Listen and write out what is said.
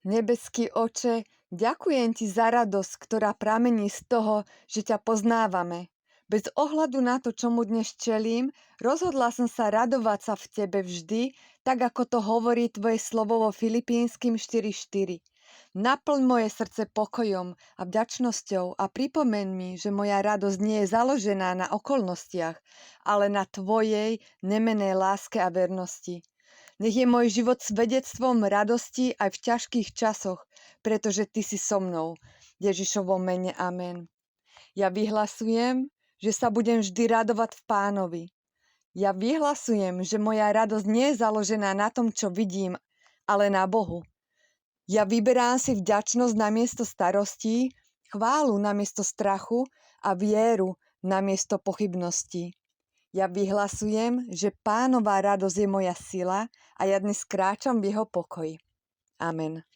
Nebeský Oče, ďakujem Ti za radosť, ktorá pramení z toho, že ťa poznávame. Bez ohľadu na to, čomu dnes čelím, rozhodla som sa radovať sa v Tebe vždy, tak ako to hovorí Tvoje slovo vo Filipínskym 4.4. Naplň moje srdce pokojom a vďačnosťou a pripomeň mi, že moja radosť nie je založená na okolnostiach, ale na Tvojej nemennej láske a vernosti. Nech je môj život svedectvom radosti aj v ťažkých časoch, pretože Ty si so mnou. Ježišovom mene, amen. Ja vyhlasujem, že sa budem vždy radovať v Pánovi. Ja vyhlasujem, že moja radosť nie je založená na tom, čo vidím, ale na Bohu. Ja vyberám si vďačnosť namiesto starostí, chválu namiesto strachu a vieru namiesto pochybností. Ja vyhlasujem, že Pánová radosť je moja sila a ja dnes kráčam v jeho pokoji. Amen.